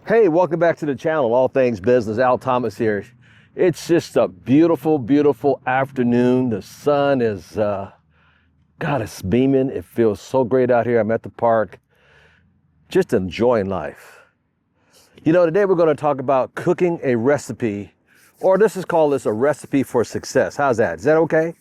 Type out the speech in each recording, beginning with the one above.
Hey, welcome back to the channel, All Things Business. Al Thomas here. It's just a beautiful, beautiful afternoon. The sun is, God, it's beaming. It feels so great out here. I'm at the park, just enjoying life. You know, today we're going to talk about cooking a recipe, or this is called a recipe for success. How's that? Is that okay?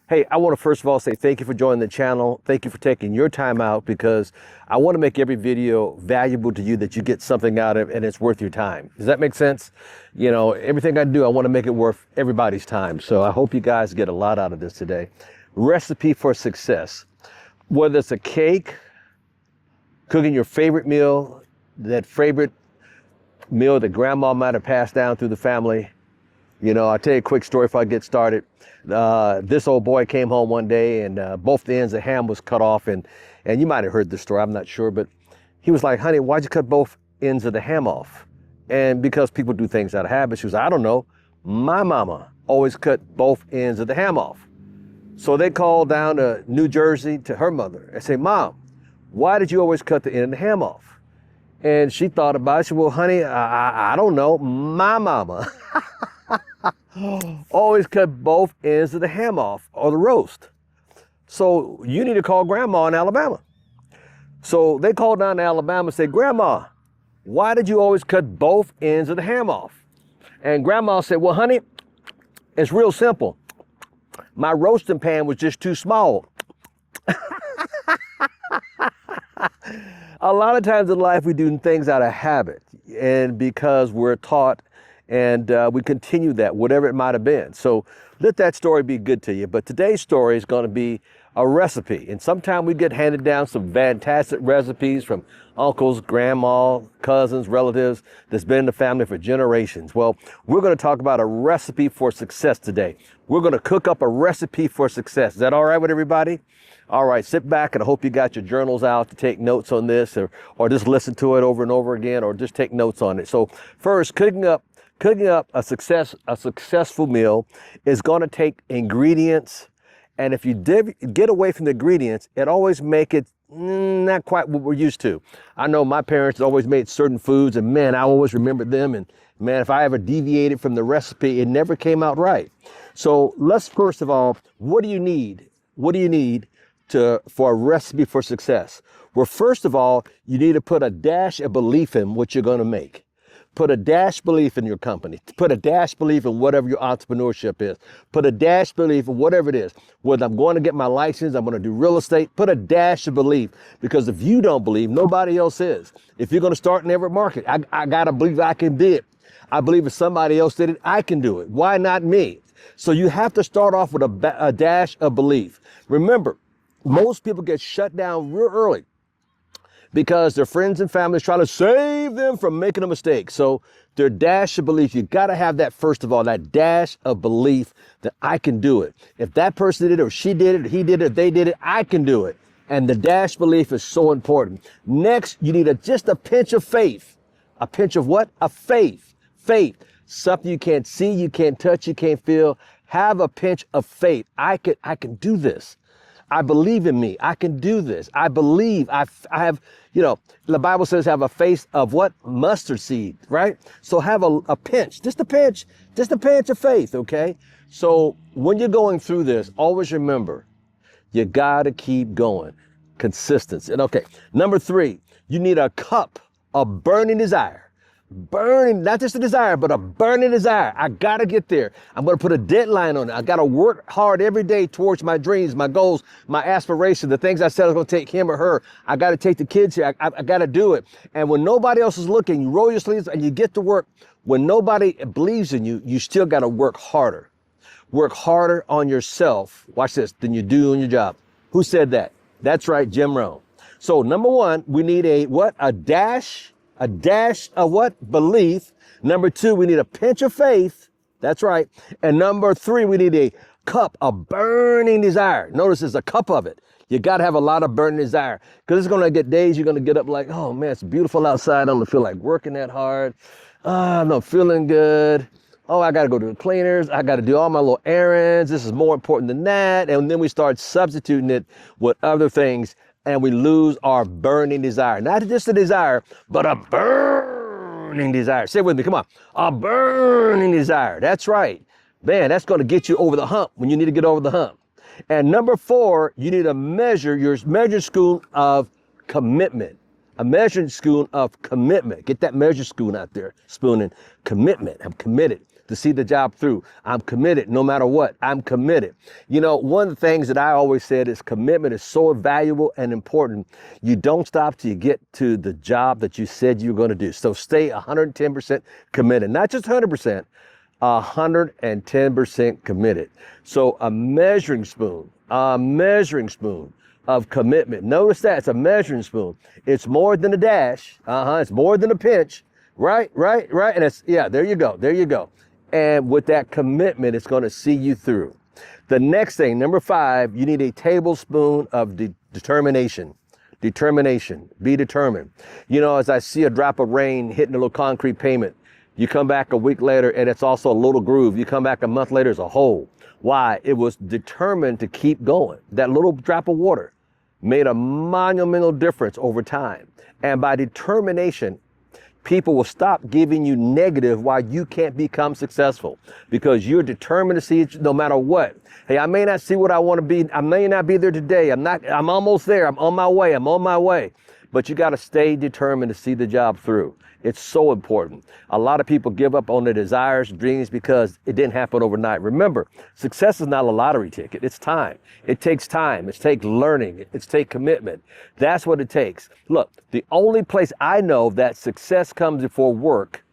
Hey, I want to first of all say thank you for joining the channel. Thank you for taking your time out, because I want to make every video valuable to you, that you get something out of and it's worth your time. Does that make sense? You know, everything I do, I want to make it worth everybody's time. So I hope you guys get a lot out of this today. Recipe for success. Whether it's a cake, cooking your favorite meal, that favorite meal that grandma might have passed down through the family. You know, I'll tell you a quick story if I get started. This old boy came home one day and both the ends of ham was cut off. And you might have heard this story, I'm not sure, but he was like, honey, why'd you cut both ends of the ham off? And because people do things out of habit, she was like, I don't know. My mama always cut both ends of the ham off. So they called down to New Jersey to her mother and say, Mom, why did you always cut the end of the ham off? And she thought about it. She said, well, honey, I don't know. My mama always cut both ends of the ham off, or the roast. So you need to call grandma in Alabama. So they called down to Alabama and said, Grandma, why did you always cut both ends of the ham off? And grandma said, well, honey, it's real simple. My roasting pan was just too small. A lot of times in life we do things out of habit, and because we're taught, and we continue that, whatever it might have been. So let that story be good to you. But today's story is going to be a recipe. And sometimes we get handed down some fantastic recipes from uncles, grandma, cousins, relatives that's been in the family for generations. Well, we're going to talk about a recipe for success today. We're going to cook up a recipe for success. Is that all right with everybody? All right, sit back, and I hope you got your journals out to take notes on this, or just listen to it over and over again, or just take notes on it. So first, cooking up a successful meal is going to take ingredients, and if you get away from the ingredients, it always make it not quite what we're used to. I know my parents always made certain foods, and man, I always remembered them, and man, if I ever deviated from the recipe, it never came out right. So let's first of all, what do you need? What do you need for a recipe for success? Well, first of all, you need to put a dash of belief in what you're going to make. Put a dash belief in your company. Put a dash belief in whatever your entrepreneurship is. Put a dash belief in whatever it is. Whether I'm going to get my license, I'm going to do real estate, put a dash of belief. Because if you don't believe, nobody else is. If you're going to start in every market, I got to believe I can do it. I believe if somebody else did it, I can do it. Why not me? So you have to start off with a dash of belief. Remember, most people get shut down real early because their friends and families try to save them from making a mistake. So their dash of belief, you got to have that first of all, that dash of belief that I can do it. If that person did it, or she did it, or he did it, or they did it, I can do it. And the dash belief is so important. Next, you need just a pinch of faith. A pinch of what? A faith. Faith. Something you can't see, you can't touch, you can't feel. Have a pinch of faith. I can do this. I believe in me. I can do this. I believe. I have, you know, the Bible says have a faith of what? Mustard seed, right? So have a pinch, just a pinch of faith, okay? So when you're going through this, always remember, you got to keep going. Consistency. And okay, number 3, you need a cup of burning desire. Burning, not just a desire, but a burning desire. I got to get there. I'm going to put a deadline on it. I got to work hard every day towards my dreams, my goals, my aspirations, the things I said I was going to take him or her. I got to take the kids here. I got to do it. And when nobody else is looking, you roll your sleeves and you get to work. When nobody believes in you, you still got to work harder. Work harder on yourself, watch this, than you do on your job. Who said that? That's right, Jim Rohn. So number 1, we need a dash of what? Belief. Number 2, we need a pinch of faith. That's right. And number 3, we need a cup of burning desire. Notice there's a cup of it. You got to have a lot of burning desire, because it's going to get days you're going to get up like, oh man, it's beautiful outside. I don't feel like working that hard. I'm not feeling good. Oh, I got to go to the cleaners. I got to do all my little errands. This is more important than that. And then we start substituting it with other things, and we lose our burning desire. Not just a desire, but a burning burning desire. Say it with me, come on. A burning desire. That's right. Man, that's going to get you over the hump when you need to get over the hump. And number 4, you need to measure your measure spoon of commitment. A measuring spoon of commitment. Get that measure spoon out there. Spoon and commitment. I'm committed to see the job through. I'm committed no matter what. I'm committed. You know, one of the things that I always said is commitment is so valuable and important. You don't stop till you get to the job that you said you were going to do. So stay 110% committed. Not just 100%, 110% committed. So a measuring spoon of commitment. Notice that it's a measuring spoon. It's more than a dash. It's more than a pinch. Right. And it's, yeah, there you go. And with that commitment, it's going to see you through. The next thing, number 5, you need a tablespoon of determination. Determination. Be determined. You know, as I see a drop of rain hitting a little concrete pavement, you come back a week later and it's also a little groove. You come back a month later, it's a hole. Why? It was determined to keep going. That little drop of water made a monumental difference over time. And by determination, people will stop giving you negative why you can't become successful, because you're determined to see it no matter what. Hey, I may not see what I want to be. I may not be there today. I'm almost there. I'm on my way. But you got to stay determined to see the job through. It's so important. A lot of people give up on their desires, dreams, because it didn't happen overnight. Remember, success is not a lottery ticket. It's time. It takes time. It takes learning. It takes commitment. That's what it takes. Look, the only place I know that success comes before work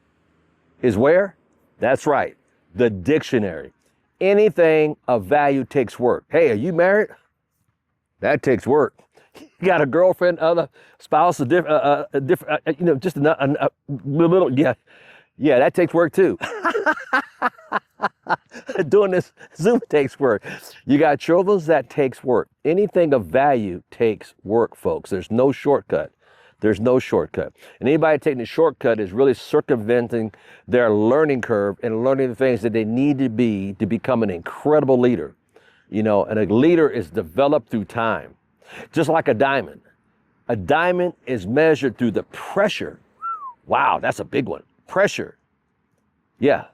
is where? That's right, the dictionary. Anything of value takes work. Hey, are you married? That takes work. You got a girlfriend, other spouse, just a little, yeah, that takes work too. Doing this Zoom takes work. You got children, that takes work. Anything of value takes work, folks. There's no shortcut. And anybody taking the shortcut is really circumventing their learning curve and learning the things that they need to be to become an incredible leader. You know, and a leader is developed through time. Just like a diamond. A diamond is measured through the pressure. Wow, that's a big one. Pressure. Yeah.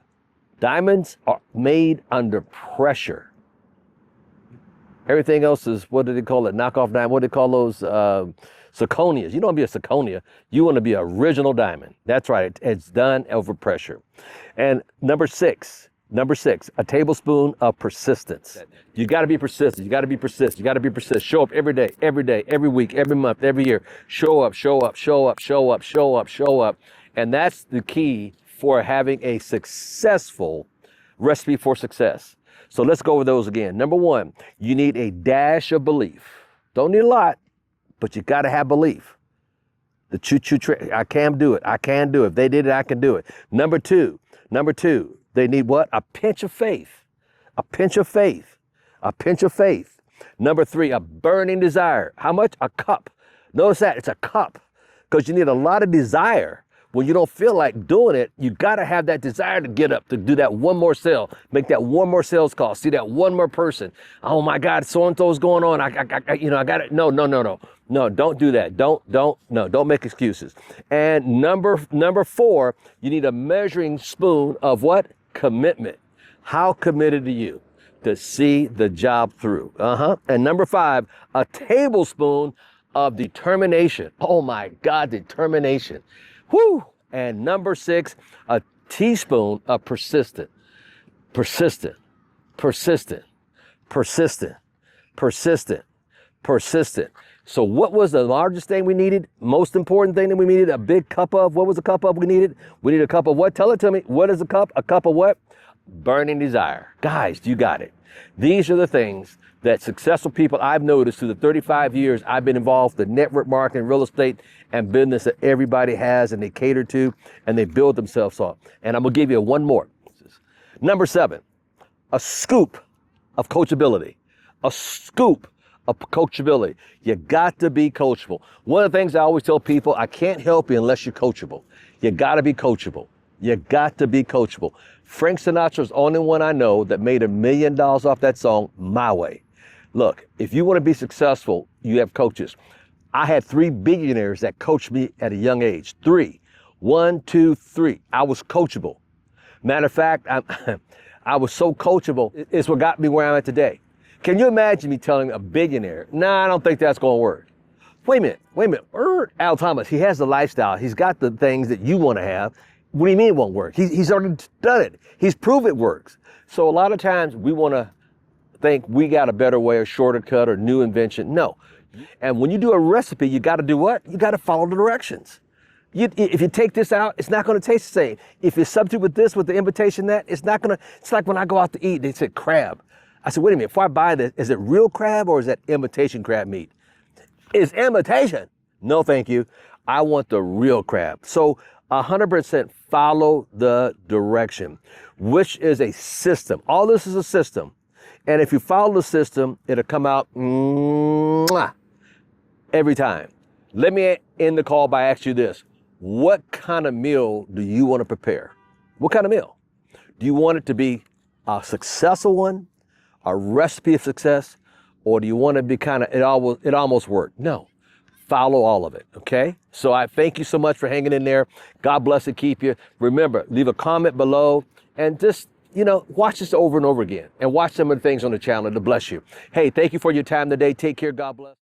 Diamonds are made under pressure. Everything else is, what do they call it? Knockoff diamond. What do they call those? Zirconias. You don't want to be a zirconia. You want to be an original diamond. That's right. It's done over pressure. And number 6, a tablespoon of persistence. You got to be persistent. You got to be persistent. Show up every day, every week, every month, every year. Show up. And that's the key for having a successful recipe for success. So let's go over those again. Number 1, you need a dash of belief. Don't need a lot, but you got to have belief. The choo-choo train. I can do it. If they did it, I can do it. Number two, they need what? A pinch of faith. Number 3, a burning desire. How much? A cup. Notice that, it's a cup, because you need a lot of desire. When you don't feel like doing it, you got to have that desire to get up, to do that one more sale, make that one more sales call, see that one more person. Oh my God, so-and-so's going on. I got it. No, don't do that. Don't make excuses. And number 4, you need a measuring spoon of what? Commitment. How committed are you to see the job through? And number 5, a tablespoon of determination. Oh my God, determination. Whoo! And number 6, a teaspoon of persistent. So what was the largest thing we needed? Most important thing that we needed? A big cup of? What was the cup of we needed? We need a cup of what? Tell it to me. What is a cup? A cup of what? Burning desire. Guys, you got it. These are the things that successful people I've noticed through the 35 years I've been involved in network marketing, real estate, and business that everybody has and they cater to and they build themselves up. And I'm going to give you one more. Number 7, a scoop of coachability. A scoop of coachability. You got to be coachable. One of the things I always tell people, I can't help you unless you're coachable. You got to be coachable. Frank Sinatra's the only one I know that made $1 million off that song, My Way. Look, if you want to be successful, you have coaches. I had 3 billionaires that coached me at a young age. 3. 1, 2, 3. I was coachable. Matter of fact, I was so coachable. It's what got me where I'm at today. Can you imagine me telling a billionaire, nah, I don't think that's going to work? Wait a minute. Al Thomas, he has the lifestyle. He's got the things that you want to have. What do you mean it won't work? He's already done it. He's proved it works. So a lot of times we want to think we got a better way, or shorter cut, or new invention. No. And when you do a recipe, you got to do what? You got to follow the directions. If you take this out, it's not going to taste the same. If you substitute with this, with the imitation that, it's not going to, it's like when I go out to eat, they said crab. I said, wait a minute, before I buy this, is it real crab or is that imitation crab meat? It's imitation. No, thank you. I want the real crab. So 100% follow the direction, which is a system. All this is a system. And if you follow the system, it'll come out every time. Let me end the call by asking you this. What kind of meal do you want to prepare? What kind of meal? Do you want it to be a successful one, a recipe of success, or do you want to be kind of, it almost worked? No, follow all of it, okay? So I thank you so much for hanging in there. God bless and keep you. Remember, leave a comment below and just, watch this over and over again and watch some of the things on the channel to bless you. Hey, thank you for your time today. Take care. God bless.